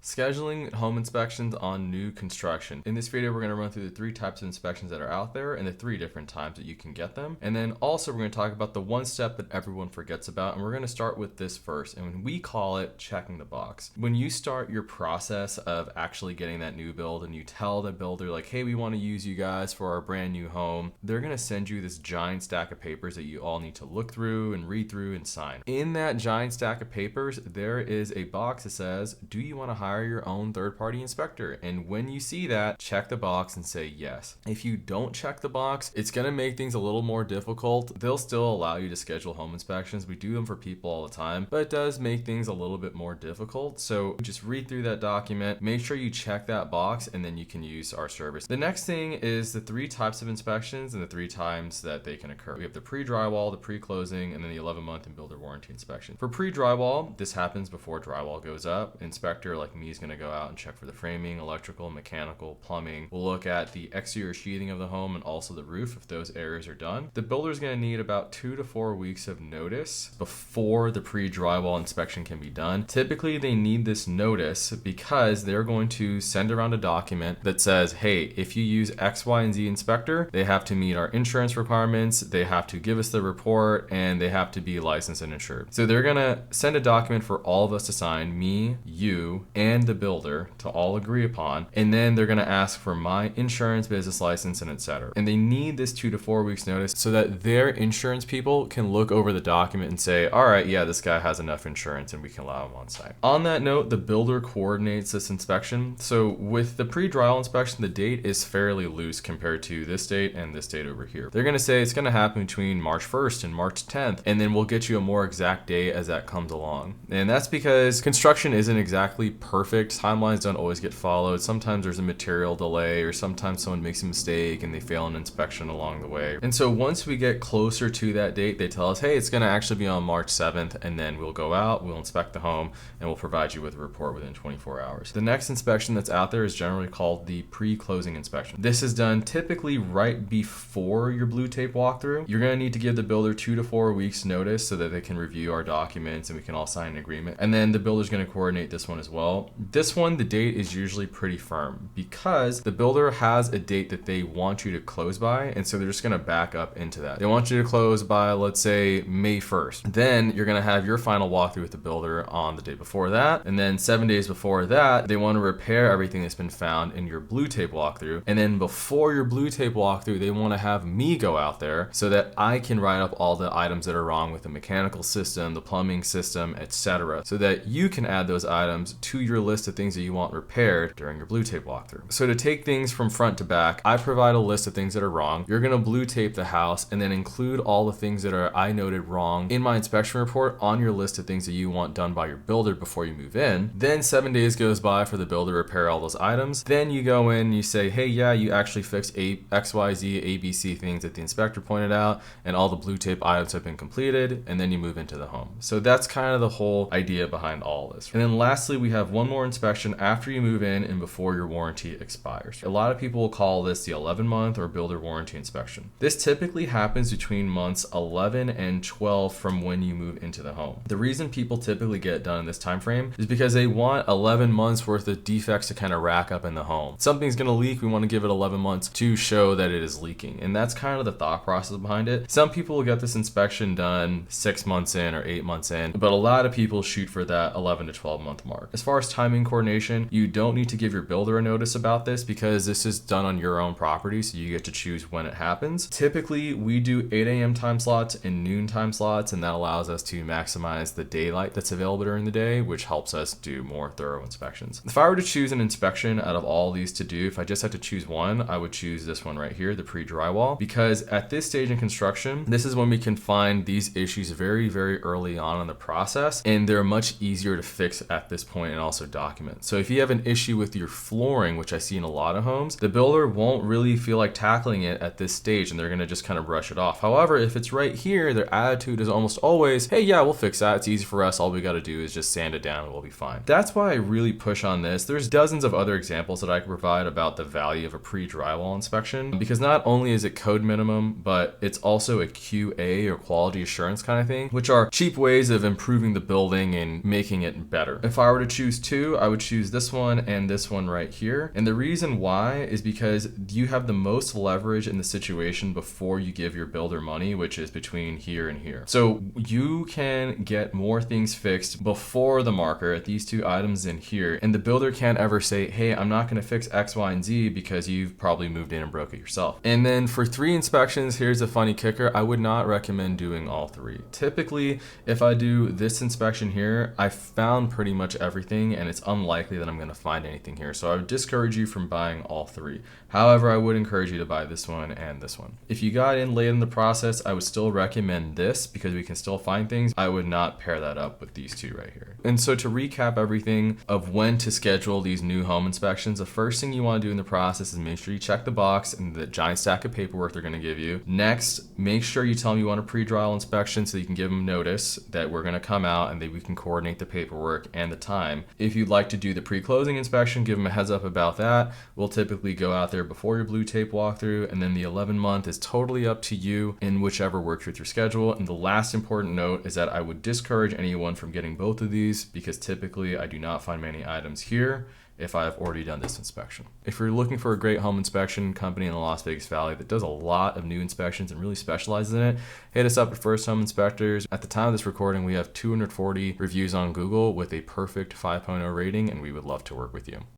Scheduling home inspections on new construction. In this video, we're going to run through the 3 types of inspections that are out there and the 3 different times that you can get them. And then also we're going to talk about the one step that everyone forgets about. And we're going to start with this first. And we call it checking the box. When you start your process of actually getting that new build and you tell the builder like, hey, we want to use you guys for our brand new home, they're going to send you this giant stack of papers that you all need to look through and read through and sign. In that giant stack of papers, there is a box that says, do you want to hire your own third-party inspector? And when you see that, check the box and say yes. If you don't check the box, it's going to make things a little more difficult. They'll still allow you to schedule home inspections. We do them for people all the time, but it does make things a little bit more difficult. So just read through that document, make sure you check that box, and then you can use our service. The next thing is the 3 types of inspections and the 3 times that they can occur. We have the pre-drywall, the pre-closing, and then the 11-month and builder warranty inspection. For pre-drywall, this happens before drywall goes up. Inspector like me is going to go out and check for the framing, electrical, mechanical, plumbing. We'll look at the exterior sheathing of the home and also the roof if those areas are done. The builder is going to need about 2 to 4 weeks of notice before the pre-drywall inspection can be done. Typically, they need this notice because they're going to send around a document that says, hey, if you use X, Y, and Z inspector, they have to meet our insurance requirements, they have to give us the report, and they have to be licensed and insured. So they're going to send a document for all of us to sign, me, you, and the builder to all agree upon, and then they're going to ask for my insurance, business license, and etc. And they need this 2 to 4 weeks notice so that their insurance people can look over the document and say, all right, yeah, this guy has enough insurance and we can allow him on site. On that note, the builder coordinates this inspection. So with the pre-drywall inspection, the date is fairly loose compared to this date and this date over here. They're going to say it's going to happen between March 1st and March 10th, and then we'll get you a more exact date as that comes along. And that's because construction isn't exactly perfect. Timelines don't always get followed. Sometimes there's a material delay, or sometimes someone makes a mistake and they fail an inspection along the way. And so once we get closer to that date, they tell us, hey, it's going to actually be on March 7th, and then we'll go out, we'll inspect the home, and we'll provide you with a report within 24 hours. The next inspection that's out there is generally called the pre-closing inspection. This is done typically right before your blue tape walkthrough. You're going to need to give the builder 2 to 4 weeks notice so that they can review our documents and we can all sign an agreement. And then the builder's going to coordinate this one as well. This one, the date is usually pretty firm because the builder has a date that they want you to close by, and so they're just going to back up into that. They want you to close by, let's say, May 1st. Then you're going to have your final walkthrough with the builder on the day before that, and then 7 days before that, they want to repair everything that's been found in your blue tape walkthrough. And then before your blue tape walkthrough, they want to have me go out there so that I can write up all the items that are wrong with the mechanical system, the plumbing system, etc., so that you can add those items to your list of things that you want repaired during your blue tape walkthrough. So to take things from front to back, I provide a list of things that are wrong. You're going to blue tape the house and then include all the things that are I noted wrong in my inspection report on your list of things that you want done by your builder before you move in. Then 7 days goes by for the builder to repair all those items. Then you go in and you say, hey, yeah, you actually fixed X, Y, Z, A, B, C things that the inspector pointed out, and all the blue tape items have been completed, and then you move into the home. So that's kind of the whole idea behind all this. And then lastly, we have one more inspection after you move in and before your warranty expires. A lot of people will call this the 11-month or builder warranty inspection. This typically happens between months 11 and 12 from when you move into the home. The reason people typically get it done in this time frame is because they want 11 months worth of defects to kind of rack up in the home. Something's going to leak, we want to give it 11 months to show that it is leaking. And that's kind of the thought process behind it. Some people will get this inspection done 6 months in or 8 months in, but a lot of people shoot for that 11 to 12 month mark. As far as timing coordination, you don't need to give your builder a notice about this because this is done on your own property, so you get to choose when it happens. Typically, we do 8 a.m. time slots and noon time slots, and that allows us to maximize the daylight that's available during the day, which helps us do more thorough inspections. If I were to choose an inspection out of all these to do, if I just had to choose one, I would choose this one right here, the pre-drywall, because at this stage in construction, this is when we can find these issues very, very early on in the process, and they're much easier to fix at this point and also document. So if you have an issue with your flooring, which I see in a lot of homes, the builder won't really feel like tackling it at this stage, and they're going to just kind of brush it off. However, if it's right here, their attitude is almost always, hey, yeah, we'll fix that. It's easy for us. All we got to do is just sand it down and we'll be fine. That's why I really push on this. There's dozens of other examples that I can provide about the value of a pre-drywall inspection, because not only is it code minimum, but it's also a QA or quality assurance kind of thing, which are cheap ways of improving the building and making it better. If I were to choose two, two, I would choose this one and this one right here. And the reason why is because you have the most leverage in the situation before you give your builder money, which is between here and here. So you can get more things fixed before the marker at these two items in here. And the builder can't ever say, hey, I'm not going to fix X, Y, and Z because you've probably moved in and broke it yourself. And then for 3 inspections, here's a funny kicker. I would not recommend doing all 3. Typically, if I do this inspection here, I found pretty much everything and it's unlikely that I'm going to find anything here. So I would discourage you from buying all 3. However, I would encourage you to buy this one and this one. If you got in late in the process, I would still recommend this because we can still find things. I would not pair that up with these two right here. And so to recap everything of when to schedule these new home inspections, the first thing you want to do in the process is make sure you check the box and the giant stack of paperwork they're going to give you. Next, make sure you tell them you want a pre-drywall inspection so you can give them notice that we're going to come out and that we can coordinate the paperwork and the time. If you'd like to do the pre-closing inspection, give them a heads up about that. We'll typically go out there before your blue tape walkthrough, and then the 11-month is totally up to you in whichever works with your schedule. And the last important note is that I would discourage anyone from getting both of these because typically I do not find many items here if I have already done this inspection. If you're looking for a great home inspection company in the Las Vegas Valley that does a lot of new inspections and really specializes in it, hit us up at First Home Inspectors. At the time of this recording, we have 240 reviews on Google with a perfect 5.0 rating, and we would love to work with you.